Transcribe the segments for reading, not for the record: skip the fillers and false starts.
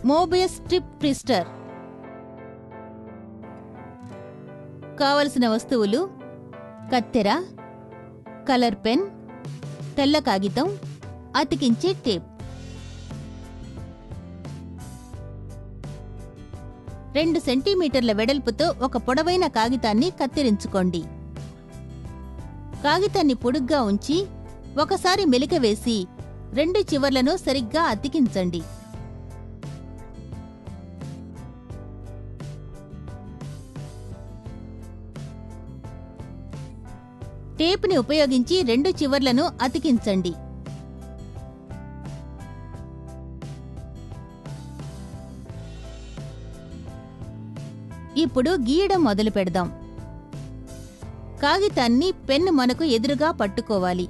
Mobius strip twister. కావలసిన వస్తువులు: కత్తెర, కలర్ పెన్, తెల్ల కాగితం, అతికించే టేప్. 2 సెంటీమీటర్ల వెడల్పుతో ఒక పొడవైన కాగితాన్ని కత్తిరించుకోండి. కాగితాన్ని పొడుగ్గా ఉంచి ఒకసారి మెలికవేసి 2 చివర్లను సరిగ్గా అతికించండి. టేప్ని ఉపయోగించి 2 చివర్లను అతికించండి. ఇప్పుడు గీయడం మొదలు పెడదాం. కాగితాన్ని పెన్ను మనకు ఎదురుగా పట్టుకోవాలి.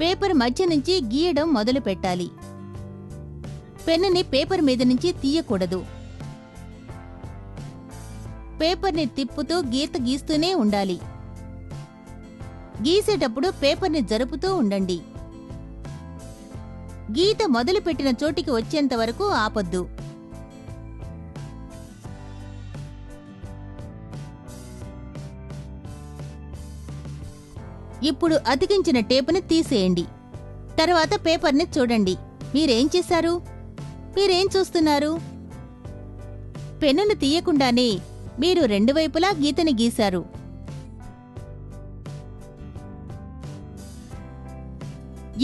పేపర్ మధ్య నుంచి గీయడం మొదలు పెట్టాలి. పెన్నుని పేపర్ మీద నుంచి తీయకూడదు. పేపర్ని తిప్పుతూ గీత గీస్తూనే ఉండాలి. గీసేటప్పుడు పేపర్ని జరుపుతూ ఉండండి. గీత మొదలుపెట్టిన చోటికి వచ్చేంత వరకు ఆపొద్దు. ఇప్పుడు అతికించిన టేపుని తీసేయండి. తర్వాత పేపర్ని చూడండి. మీరేం చేశారు? మీరేం చూస్తున్నారు? పెన్నును తీయకుండానే మీరు 2 వైపులా గీతని గీశారు.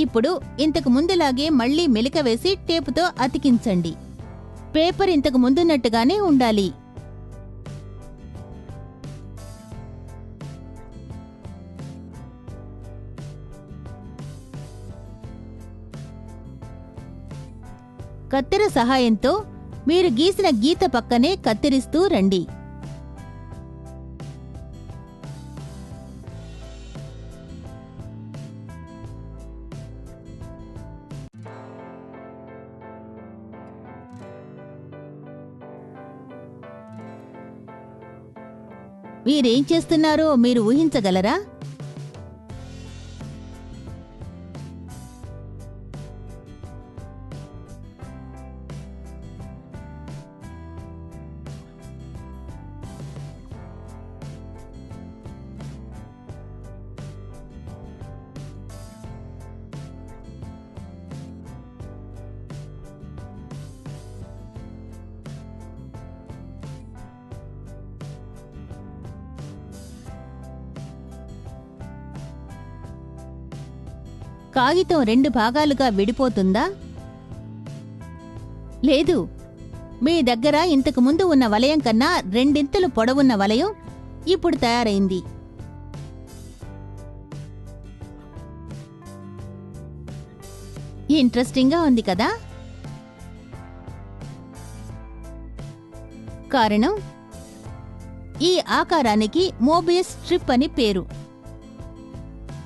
ఇప్పుడు ఇంతకు ముందులాగే మళ్లీ మెలికవేసి టేపుతో అతికించండి. పేపర్ ఇంతకు ముందున్నట్టుగానే ఉండాలి. కత్తెర సహాయంతో మీరు గీసిన గీత పక్కనే కత్తిరిస్తూ రండి. మీరేం చేస్తున్నారో మీరు ఊహించగలరా? కాగితం 2 భాగాలుగా విడిపోతుందా? లేదు. మీ దగ్గర ఇంతకు ముందు ఉన్న వలయం కన్నా 2 పొడవున్న వలయం ఇప్పుడు తయారైంది. ఇంట్రెస్టింగ్గా ఉంది కదా? కారణం, ఈ ఆకారానికి మోబియస్ స్ట్రిప్ అని పేరు.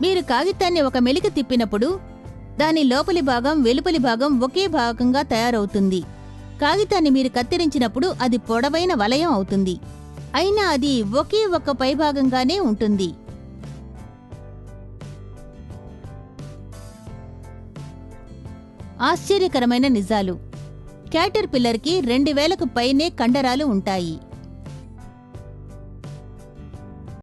మీరు కాగితాన్ని ఒక మెలిక తిప్పినప్పుడు దాని లోపలి భాగం వెలుపలి భాగం ఒకే భాగంగా తయారవుతుంది. కాగితాన్ని మీరు కత్తిరించినప్పుడు అది పొడవైన వలయం అవుతుంది. అయినా అది ఒకే ఒక్క పైభాగంగానే ఉంటుంది. ఆశ్చర్యకరమైన నిజాలు. క్యాటర్ పిల్లర్కి 2000కు పైనే కండరాలు ఉంటాయి.